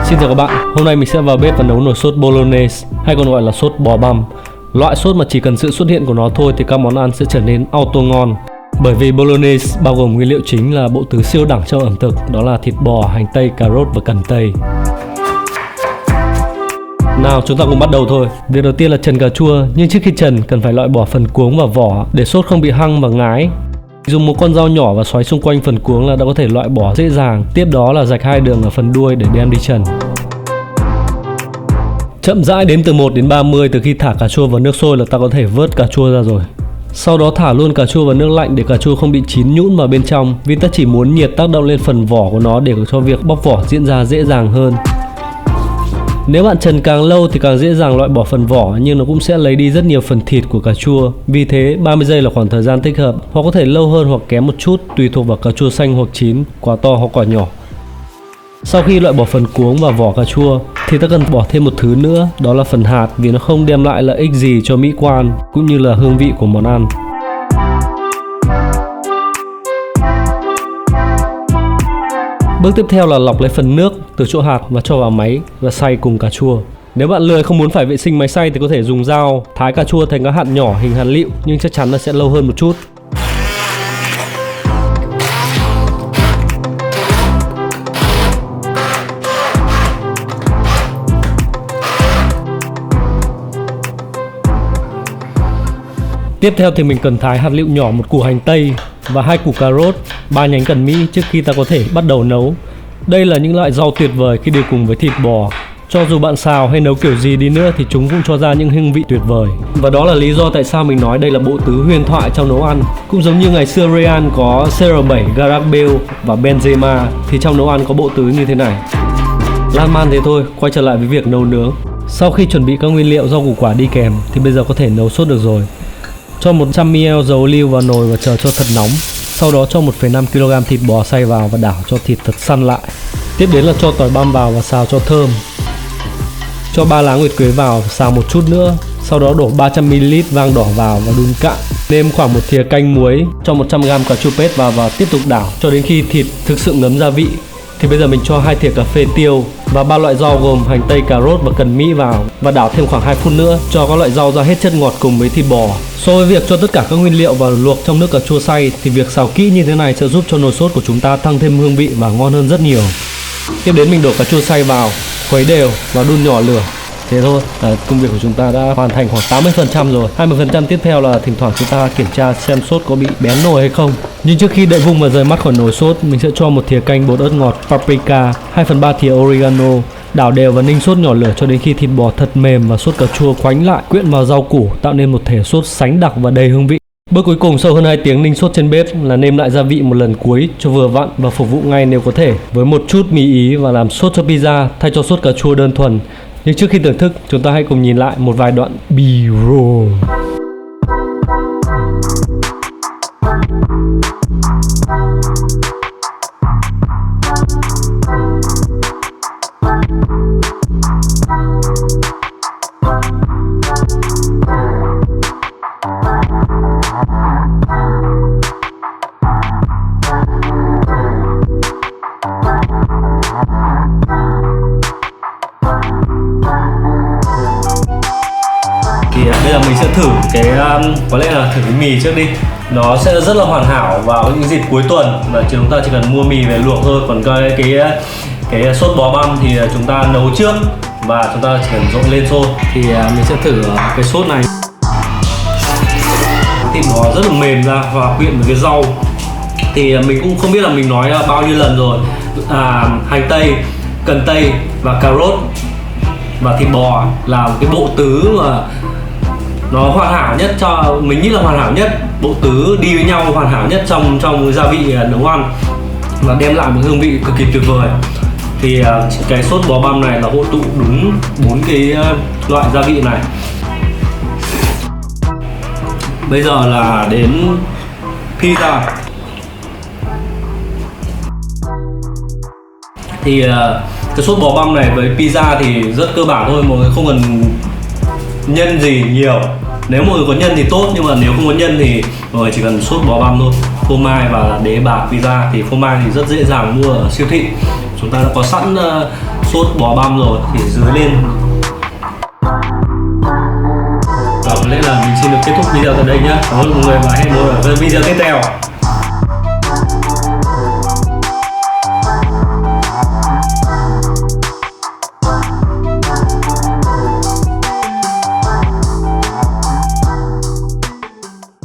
Xin chào các bạn, hôm nay mình sẽ vào bếp và nấu nồi sốt Bolognese hay còn gọi là sốt bò băm. Loại sốt mà chỉ cần sự xuất hiện của nó thôi thì các món ăn sẽ trở nên auto ngon. Bởi vì Bolognese bao gồm nguyên liệu chính là bộ tứ siêu đẳng trong ẩm thực, đó là thịt bò, hành tây, cà rốt và cần tây. Nào chúng ta cùng bắt đầu thôi. Việc đầu tiên là trần cà chua, nhưng trước khi trần cần phải loại bỏ phần cuống và vỏ để sốt không bị hăng và ngái. Dùng một con dao nhỏ và xoáy xung quanh phần cuống là đã có thể loại bỏ dễ dàng. Tiếp đó là rạch 2 đường ở phần đuôi để đem đi trần. Chậm rãi đếm từ 1 đến 30 từ khi thả cà chua vào nước sôi là ta có thể vớt cà chua ra rồi. Sau đó thả luôn cà chua vào nước lạnh để cà chua không bị chín nhũn vào bên trong, vì ta chỉ muốn nhiệt tác động lên phần vỏ của nó để cho việc bóc vỏ diễn ra dễ dàng hơn. Nếu bạn trần càng lâu thì càng dễ dàng loại bỏ phần vỏ, nhưng nó cũng sẽ lấy đi rất nhiều phần thịt của cà chua. Vì thế 30 giây là khoảng thời gian thích hợp, hoặc có thể lâu hơn hoặc kém một chút tùy thuộc vào cà chua xanh hoặc chín, quả to hoặc quả nhỏ. Sau khi loại bỏ phần cuống và vỏ cà chua thì ta cần bỏ thêm một thứ nữa, đó là phần hạt, vì nó không đem lại lợi ích gì cho mỹ quan cũng như là hương vị của món ăn. Bước tiếp theo là lọc lấy phần nước từ chỗ hạt và cho vào máy và xay cùng cà chua. Nếu bạn lười không muốn phải vệ sinh máy xay thì có thể dùng dao thái cà chua thành các hạt nhỏ hình hạt lựu, nhưng chắc chắn là sẽ lâu hơn một chút. Tiếp theo thì mình cần thái hạt lựu nhỏ, một củ hành tây và 2 củ cà rốt, 3 nhánh cần mỹ trước khi ta có thể bắt đầu nấu. Đây là những loại rau tuyệt vời khi đi cùng với thịt bò. Cho dù bạn xào hay nấu kiểu gì đi nữa thì chúng cũng cho ra những hương vị tuyệt vời. Và đó là lý do tại sao mình nói đây là bộ tứ huyền thoại trong nấu ăn. Cũng giống như ngày xưa Real có CR7, Gareth Bale và Benzema thì trong nấu ăn có bộ tứ như thế này. Lan man thế thôi, quay trở lại với việc nấu nướng. Sau khi chuẩn bị các nguyên liệu rau củ quả đi kèm thì bây giờ có thể nấu sốt được rồi. Cho 100ml dầu ô liu vào nồi và chờ cho thật nóng. Sau đó cho 1,5 kg thịt bò xay vào và đảo cho thịt thật săn lại. Tiếp đến là cho tỏi băm vào và xào cho thơm. Cho 3 lá nguyệt quế vào và xào một chút nữa. Sau đó đổ 300ml vang đỏ vào và đun cạn. Nêm khoảng 1 thìa canh muối, cho 100g cà chua pết vào và tiếp tục đảo cho đến khi thịt thực sự ngấm gia vị. Thì bây giờ mình cho 2 thìa cà phê tiêu và 3 loại rau gồm hành tây, cà rốt và cần mỹ vào và đảo thêm khoảng 2 phút nữa cho các loại rau ra hết chất ngọt cùng với thịt bò. So với việc cho tất cả các nguyên liệu vào luộc trong nước cà chua xay thì việc xào kỹ như thế này sẽ giúp cho nồi sốt của chúng ta tăng thêm hương vị và ngon hơn rất nhiều. Tiếp đến mình đổ cà chua xay vào, khuấy đều và đun nhỏ lửa. Thế thôi, công việc của chúng ta đã hoàn thành khoảng 80% rồi. 20% tiếp theo là thỉnh thoảng chúng ta kiểm tra xem sốt có bị bén nồi hay không. Nhưng trước khi đợi vung và rời mắt khỏi nồi sốt, mình sẽ cho 1 thìa canh bột ớt ngọt paprika, 2/3 thìa oregano, đảo đều và ninh sốt nhỏ lửa cho đến khi thịt bò thật mềm và sốt cà chua quánh lại, quyện vào rau củ tạo nên một thể sốt sánh đặc và đầy hương vị. Bước cuối cùng sau hơn 2 tiếng ninh sốt trên bếp là nêm lại gia vị một lần cuối cho vừa vặn và phục vụ ngay nếu có thể với một chút mì ý và làm sốt cho pizza thay cho sốt cà chua đơn thuần. Nhưng trước khi thưởng thức, chúng ta hãy cùng nhìn lại một vài đoạn B-roll. Bây giờ mình sẽ thử có lẽ là thử cái mì trước đi. Nó sẽ rất là hoàn hảo vào những dịp cuối tuần và chúng ta chỉ cần mua mì về luộc thôi. Còn cái sốt bò băm thì chúng ta nấu trước và chúng ta chỉ cần trộn lên sôi. Thì mình sẽ thử cái sốt này. Thịt nó rất là mềm ra và quyện với cái rau. Thì mình cũng không biết là mình nói bao nhiêu lần rồi. Hành tây, cần tây và cà rốt và thịt bò là một cái bộ tứ mà nó hoàn hảo nhất, cho mình nghĩ là hoàn hảo nhất, bộ tứ đi với nhau hoàn hảo nhất trong gia vị nấu ăn và đem lại một hương vị cực kỳ tuyệt vời. Thì cái sốt bò băm này là hội tụ đúng 4 cái loại gia vị này. Bây giờ là đến pizza. Thì cái sốt bò băm này với pizza thì rất cơ bản thôi, mọi người không cần nhân gì nhiều. Nếu mọi người có nhân thì tốt, nhưng mà nếu không có nhân thì mọi người chỉ cần sốt bò băm thôi, phô mai và đế bạc pizza. Thì phô mai thì rất dễ dàng mua ở siêu thị, chúng ta đã có sẵn sốt bò băm rồi thì dưới lên. Và có lẽ là mình xin được kết thúc video tại đây nhé. Cảm ơn mọi người và hẹn gặp lại ở video tiếp theo.